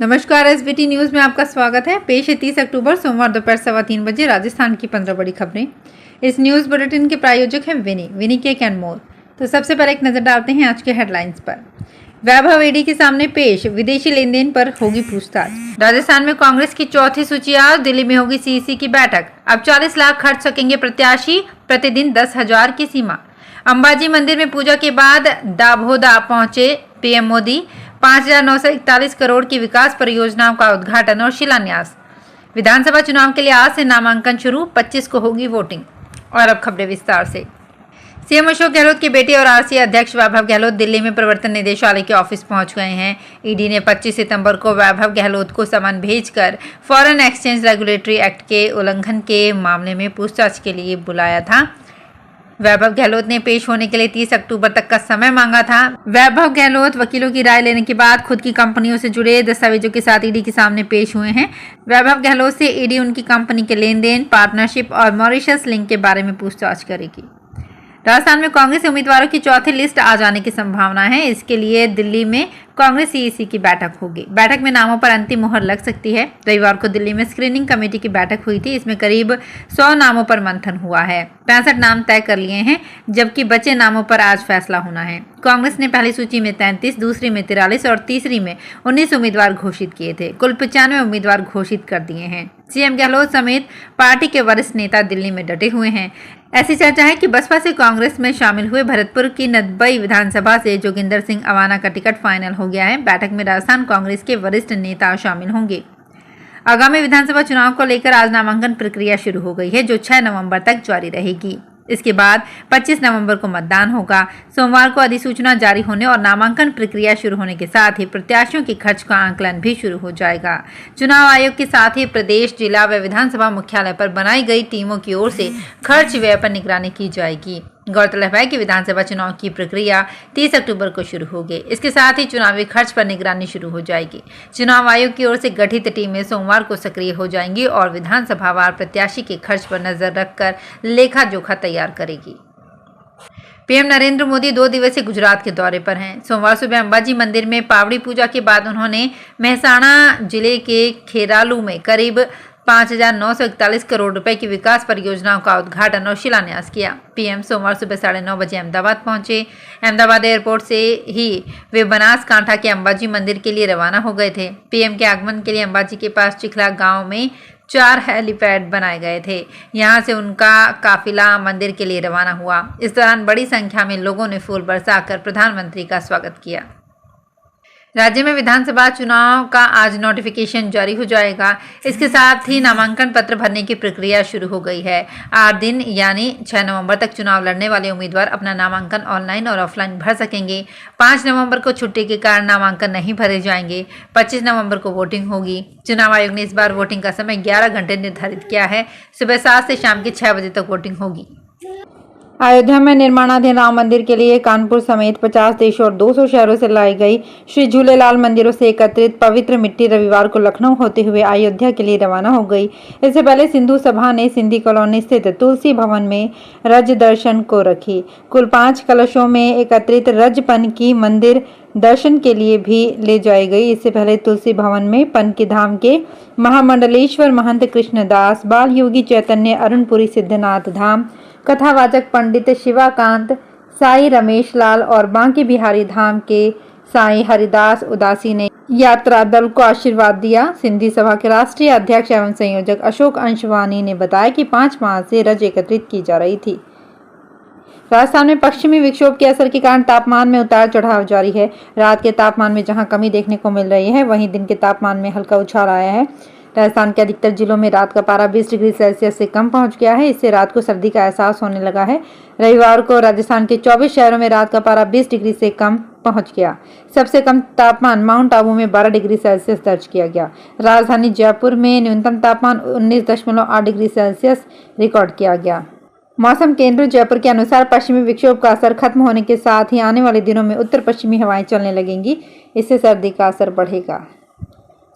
नमस्कार, SBT news में आपका स्वागत है। पेश है 30 अक्टूबर सोमवार दोपहर 3:15 राजस्थान की 15 बड़ी खबरें। इस न्यूज बुलेटिन के प्रायोजक हैं विनी केक एंड मोर। तो सबसे पहले एक नजर डालते हैं आज के हेडलाइंस पर। वैभव ईडी के सामने पेश, विदेशी लेन देन पर होगी पूछताछ। राजस्थान में कांग्रेस की चौथी सूची आज, दिल्ली में होगी सीईसी की बैठक। अब 40 लाख खर्च सकेंगे प्रत्याशी, प्रतिदिन 10,000 की सीमा। अंबाजी मंदिर में पूजा के बाद दाभोदा पहुंचे पीएम मोदी। 5,941 करोड़ की विकास परियोजनाओं का उद्घाटन और शिलान्यास। विधानसभा चुनाव के लिए आज से नामांकन शुरू, 25 को होगी वोटिंग। और अब खबरें विस्तार से। सीएम अशोक गहलोत के बेटे और आरसीए अध्यक्ष वैभव गहलोत दिल्ली में प्रवर्तन निदेशालय के ऑफिस पहुंच गए हैं। ईडी ने 25 सितंबर को वैभव गहलोत को समन भेजकर फॉरेन एक्सचेंज रेगुलेटरी एक्ट के उल्लंघन के मामले में पूछताछ के लिए बुलाया था। वैभव गहलोत ने पेश होने के लिए 30 अक्टूबर तक का समय मांगा था। वैभव गहलोत वकीलों की राय लेने के बाद खुद की कंपनियों से जुड़े दस्तावेजों के साथ ईडी के सामने पेश हुए हैं। वैभव गहलोत से ईडी उनकी कंपनी के लेन देन, पार्टनरशिप और मॉरिशस लिंक के बारे में पूछताछ करेगी। राजस्थान में कांग्रेस उम्मीदवारों की चौथी लिस्ट आ जाने की संभावना है। इसके लिए दिल्ली में कांग्रेस सीईसी की बैठक होगी। बैठक में नामों पर अंतिम मुहर लग सकती है। रविवार को दिल्ली में स्क्रीनिंग कमेटी की बैठक हुई थी। इसमें करीब 100 नामों पर मंथन हुआ है। 65 नाम तय कर लिए हैं, जबकि बचे नामों पर आज फैसला होना है। कांग्रेस ने पहली सूची में 33, दूसरी में 43 और तीसरी में 19 उम्मीदवार घोषित किए थे। कुल 95 उम्मीदवार घोषित कर दिए हैं। सीएम गहलोत समेत पार्टी के वरिष्ठ नेता दिल्ली में डटे हुए हैं। ऐसी चर्चा है कि बसपा से कांग्रेस में शामिल हुए भरतपुर की नदबई विधानसभा से जोगिंदर सिंह अवाना का टिकट फाइनल हो गया है। बैठक में राजस्थान कांग्रेस के वरिष्ठ नेता शामिल होंगे। आगामी विधानसभा चुनाव को लेकर आज नामांकन प्रक्रिया शुरू हो गई है, जो 6 नवंबर तक जारी रहेगी। इसके बाद 25 नवंबर को मतदान होगा। सोमवार को अधिसूचना जारी होने और नामांकन प्रक्रिया शुरू होने के साथ ही प्रत्याशियों के खर्च का आंकलन भी शुरू हो जाएगा। चुनाव आयोग के साथ ही प्रदेश, जिला व विधानसभा मुख्यालय पर बनाई गई टीमों की ओर से खर्च व्यय पर निगरानी की जाएगी। गौरतलब है कि विधानसभा चुनाव की प्रक्रिया 30 अक्टूबर को शुरू होगी। इसके साथ ही चुनावी खर्च पर निगरानी शुरू हो जाएगी। चुनाव आयोग की ओर से गठित टीमें सोमवार को सक्रिय हो जाएंगी और विधानसभावार प्रत्याशी के खर्च पर नजर रखकर लेखा जोखा तैयार करेगी। पीएम नरेंद्र मोदी 2 दिवसीय गुजरात के दौरे पर हैं। सोमवार सुबह अंबाजी मंदिर में पावड़ी पूजा के बाद उन्होंने मेहसाणा जिले के खेरालू में करीब 5,941 करोड़ रुपए की विकास परियोजनाओं का उद्घाटन और शिलान्यास किया। पीएम सोमवार सुबह 9:30 बजे अहमदाबाद पहुंचे। अहमदाबाद एयरपोर्ट से ही वे बनासकांठा के अंबाजी मंदिर के लिए रवाना हो गए थे। पीएम के आगमन के लिए अंबाजी के पास चिखला गांव में 4 हेलीपैड बनाए गए थे। यहां से उनका काफिला मंदिर के लिए रवाना हुआ। इस दौरान बड़ी संख्या में लोगों ने फूल बरसाकर प्रधानमंत्री का स्वागत किया। राज्य में विधानसभा चुनाव का आज नोटिफिकेशन जारी हो जाएगा। इसके साथ ही नामांकन पत्र भरने की प्रक्रिया शुरू हो गई है। 8 दिन यानी 6 नवंबर तक चुनाव लड़ने वाले उम्मीदवार अपना नामांकन ऑनलाइन और ऑफलाइन भर सकेंगे। 5 नवंबर को छुट्टी के कारण नामांकन नहीं भरे जाएंगे। 25 नवंबर को वोटिंग होगी। चुनाव आयोग ने इस बार वोटिंग का समय 11 घंटे निर्धारित किया है। सुबह 7 से शाम के 6 बजे तक वोटिंग होगी। अयोध्या में निर्माणाधीन राम मंदिर के लिए कानपुर समेत 50 देशों और 200 शहरों से लाई गई श्री झूलेलाल मंदिरों से एकत्रित पवित्र मिट्टी रविवार को लखनऊ होते हुए अयोध्या के लिए रवाना हो गई। इससे पहले सिंधु सभा ने सिंधी कॉलोनी स्थित तुलसी भवन में रज दर्शन को रखी। कुल 5 कलशों में एकत्रित रजपन की मंदिर दर्शन के लिए भी ले जाई गई। इससे पहले तुलसी भवन में पनकी धाम के महामंडलेश्वर महंत कृष्णदास, बाल योगी चैतन्य, अरुणपुरी सिद्धनाथ धाम कथावाचक पंडित शिवाकांत, साई रमेश लाल और बांकी बिहारी धाम के साई हरिदास उदासी ने यात्रा दल को आशीर्वाद दिया। सिंधी सभा के राष्ट्रीय अध्यक्ष एवं संयोजक अशोक अंशवानी ने बताया कि 5 माह से रज एकत्रित की जा रही थी। राजस्थान में पश्चिमी विक्षोभ के असर के कारण तापमान में उतार चढ़ाव जारी है। रात के तापमान में जहां कमी देखने को मिल रही है, वहीं दिन के तापमान में हल्का उछाल आया है। राजस्थान के अधिकतर जिलों में रात का पारा 20 डिग्री सेल्सियस से कम पहुंच गया है। इससे रात को सर्दी का एहसास होने लगा है। रविवार को राजस्थान के 24 शहरों में रात का पारा 20 डिग्री से कम पहुंच गया। सबसे कम तापमान माउंट आबू में 12 डिग्री सेल्सियस दर्ज किया गया। राजधानी जयपुर में न्यूनतम तापमान 19.8 डिग्री सेल्सियस रिकॉर्ड किया गया। मौसम केंद्र जयपुर के अनुसार पश्चिमी विक्षोभ का असर खत्म होने के साथ ही आने वाले दिनों में उत्तर पश्चिमी हवाएं चलने लगेंगी। इससे सर्दी का असर बढ़ेगा।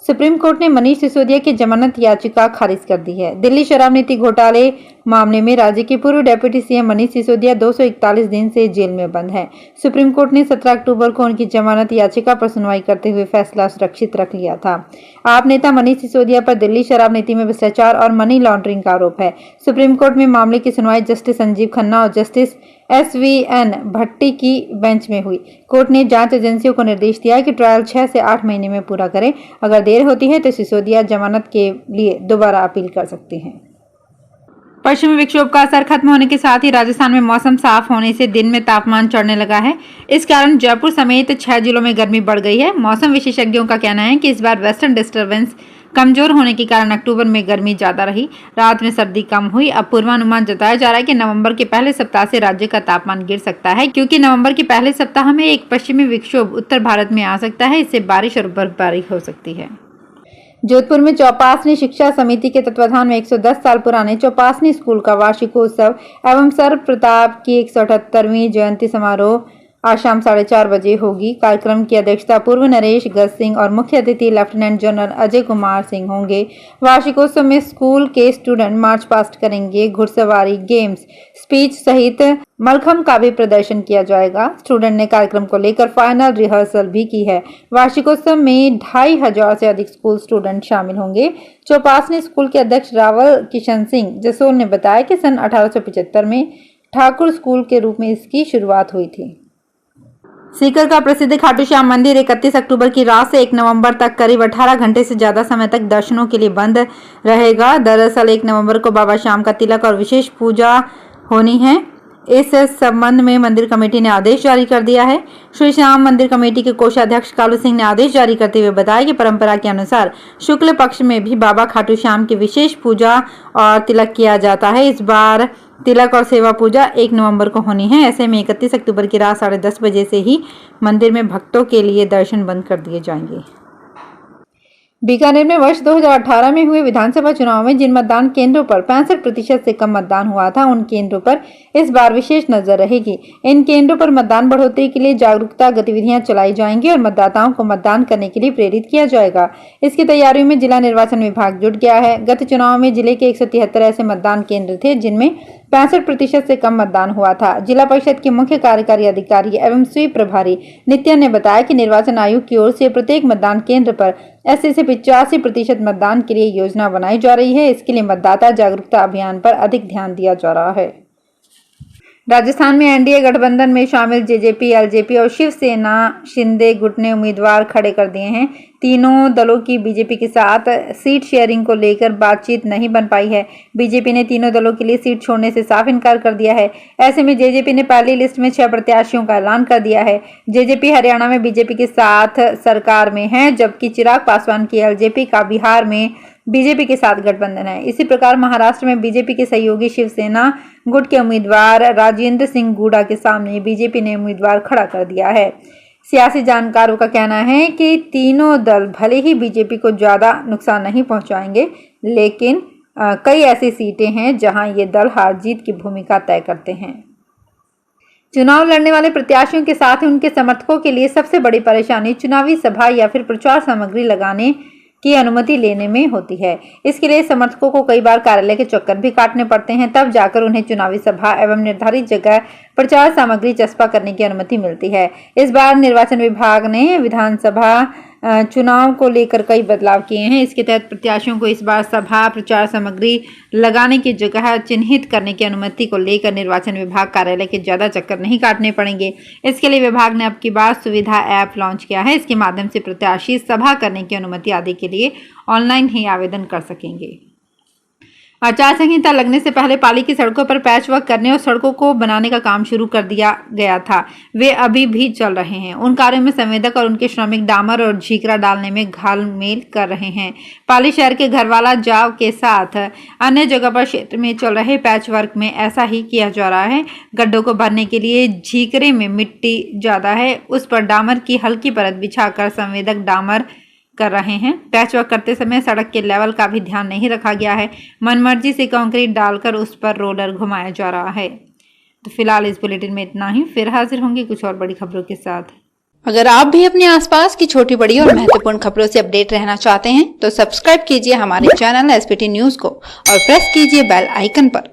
सुप्रीम कोर्ट ने मनीष सिसोदिया की जमानत याचिका खारिज कर दी है। दिल्ली शराब नीति घोटाले मामले में राज्य के पूर्व डिप्टी सीएम मनीष सिसोदिया 241 दिन से जेल में बंद हैं। सुप्रीम कोर्ट ने 17 अक्टूबर को उनकी जमानत याचिका पर सुनवाई करते हुए फैसला सुरक्षित रख लिया था। आप नेता मनीष सिसोदिया पर दिल्ली शराब नीति में भ्रष्टाचार और मनी लॉन्ड्रिंग का आरोप है। सुप्रीम कोर्ट में मामले की सुनवाई जस्टिस संजीव खन्ना और जस्टिस SVN भट्टी की बेंच में हुई। कोर्ट ने जांच एजेंसियों को निर्देश दिया कि ट्रायल 6 से 8 महीने में पूरा करें। अगर देर होती है तो सिसोदिया जमानत के लिए दोबारा अपील कर सकते हैं। पश्चिमी विक्षोभ का असर खत्म होने के साथ ही राजस्थान में मौसम साफ होने से दिन में तापमान चढ़ने लगा है। इस कारण जयपुर समेत 6 जिलों में गर्मी बढ़ गई है। मौसम विशेषज्ञों का कहना है कि इस बार वेस्टर्न डिस्टर्बेंस कमजोर होने के कारण अक्टूबर में गर्मी ज्यादा रही, रात में सर्दी कम हुई। अब पूर्वानुमान जताया जा रहा है कि नवंबर के पहले सप्ताह से राज्य का तापमान गिर सकता है, क्योंकि नवंबर के पहले सप्ताह में एक पश्चिमी विक्षोभ उत्तर भारत में आ सकता है। इससे बारिश और बर्फबारी हो सकती है। जोधपुर में चौपासनी शिक्षा समिति के तत्वाधान में 110 साल पुराने चौपासनी स्कूल का वार्षिकोत्सव एवं सर प्रताप की 178वीं जयंती समारोह आज शाम 4:30 बजे होगी। कार्यक्रम की अध्यक्षता पूर्व नरेश गज सिंह और मुख्य अतिथि लेफ्टिनेंट जनरल अजय कुमार सिंह होंगे। वार्षिकोत्सव में स्कूल के स्टूडेंट मार्च पास्ट करेंगे। घुड़सवारी, गेम्स, स्पीच सहित मलखम का भी प्रदर्शन किया जाएगा। स्टूडेंट ने कार्यक्रम को लेकर फाइनल रिहर्सल भी की है। वार्षिकोत्सव में 2500 से अधिक स्कूल स्टूडेंट शामिल होंगे। चौपासनी स्कूल के अध्यक्ष रावल किशन सिंह जसोल ने बताया कि सन 1875 में ठाकुर स्कूल के रूप में इसकी शुरुआत हुई थी। सीकर का प्रसिद्ध खाटू श्याम मंदिर 31 अक्टूबर की रात से 1 नवंबर तक करीब 18 घंटे से ज्यादा समय तक दर्शनों के लिए बंद रहेगा। दरअसल 1 नवंबर को बाबा श्याम का तिलक और विशेष पूजा होनी है। इस संबंध में मंदिर कमेटी ने आदेश जारी कर दिया है। श्री श्याम मंदिर कमेटी के कोषाध्यक्ष कालू सिंह ने आदेश जारी करते हुए बताया कि परंपरा के अनुसार शुक्ल पक्ष में भी बाबा खाटू श्याम की विशेष पूजा और तिलक किया जाता है। इस बार तिलक और सेवा पूजा 1 नवंबर को होनी है। ऐसे में 31 अक्टूबर की रात 10:30 बजे से ही मंदिर में भक्तों के लिए दर्शन बंद कर दिए जाएंगे। बीकानेर में वर्ष 2018 में हुए विधानसभा चुनाव में जिन मतदान केंद्रों पर 65% से कम मतदान हुआ था, उन केंद्रों पर इस बार विशेष नजर रहेगी। इन केंद्रों पर मतदान बढ़ोतरी के लिए जागरूकता गतिविधियां चलाई जाएंगी और मतदाताओं को मतदान करने के लिए प्रेरित किया जाएगा। इसकी तैयारियों में जिला निर्वाचन विभाग जुट गया है। गत चुनाव में जिले के 173 ऐसे मतदान केंद्र थे जिनमें 65% से कम मतदान हुआ था। जिला परिषद के मुख्य कार्यकारी अधिकारी एवं स्वीप प्रभारी नित्य ने बताया कि निर्वाचन आयोग की ओर से प्रत्येक मतदान केंद्र पर 80 से 85% मतदान के लिए योजना बनाई जा रही है। इसके लिए मतदाता जागरूकता अभियान पर अधिक ध्यान दिया जा रहा है। राजस्थान में एनडीए गठबंधन में शामिल जेजेपी, एलजेपी और शिवसेना शिंदे गुट ने उम्मीदवार खड़े कर दिए हैं। तीनों दलों की बीजेपी के साथ सीट शेयरिंग को लेकर बातचीत नहीं बन पाई है। बीजेपी ने तीनों दलों के लिए सीट छोड़ने से साफ इनकार कर दिया है। ऐसे में जेजेपी ने पहली लिस्ट में 6 प्रत्याशियों का ऐलान कर दिया है। जेजेपी हरियाणा में बीजेपी के साथ सरकार में है, जबकि चिराग पासवान की एलजेपी का बिहार में बीजेपी के साथ गठबंधन है। इसी प्रकार महाराष्ट्र में बीजेपी के सहयोगी शिवसेना गुट के उम्मीदवार राजेंद्र सिंह गूढ़ा के सामने बीजेपी ने उम्मीदवार खड़ा कर दिया है। सियासी जानकारों का कहना है कि तीनों दल भले ही बीजेपी को ज्यादा नुकसान नहीं पहुंचाएंगे, लेकिन कई ऐसी सीटें हैं जहां ये दल हार जीत की भूमिका तय करते हैं। चुनाव लड़ने वाले प्रत्याशियों के साथ ही उनके समर्थकों के लिए सबसे बड़ी परेशानी चुनावी सभा या फिर प्रचार सामग्री लगाने की अनुमति लेने में होती है। इसके लिए समर्थकों को कई बार कार्यालय के चक्कर भी काटने पड़ते हैं, तब जाकर उन्हें चुनावी सभा एवं निर्धारित जगह प्रचार सामग्री चस्पा करने की अनुमति मिलती है। इस बार निर्वाचन विभाग ने विधानसभा चुनाव को लेकर कई बदलाव किए हैं। इसके तहत प्रत्याशियों को इस बार सभा प्रचार सामग्री लगाने की जगह चिन्हित करने की अनुमति को लेकर निर्वाचन विभाग कार्यालय के ज्यादा चक्कर नहीं काटने पड़ेंगे। इसके लिए विभाग ने अब की बार सुविधा ऐप लॉन्च किया है। इसके माध्यम से प्रत्याशी सभा करने की अनुमति आदि के लिए ऑनलाइन ही आवेदन कर सकेंगे। आचार संहिता लगने से पहले पाली की सड़कों पर पैच वर्क करने और सड़कों को बनाने का काम शुरू कर दिया गया था। वे अभी भी चल रहे हैं। उन कार्यों में संवेदक और उनके श्रमिक डामर और झीकरा डालने में घालमेल कर रहे हैं। पाली शहर के घरवाला जाव के साथ अन्य जगह पर क्षेत्र में चल रहे पैच वर्क में ऐसा ही किया जा रहा है। गड्ढों को भरने के लिए झीकरे में मिट्टी ज्यादा है, उस पर डामर की हल्की परत बिछाकर संवेदक डामर कर रहे हैं। पैचवर्क करते समय सड़क के लेवल का भी ध्यान नहीं रखा गया है। मनमर्जी से कंक्रीट डालकर उस पर रोलर घुमाया जा रहा है। तो फिलहाल इस बुलेटिन में इतना ही। फिर हाजिर होंगे कुछ और बड़ी खबरों के साथ। अगर आप भी अपने आसपास की छोटी बड़ी और महत्वपूर्ण खबरों से अपडेट रहना चाहते हैं तो सब्सक्राइब कीजिए हमारे चैनल SPT न्यूज को और प्रेस कीजिए बेल आइकन पर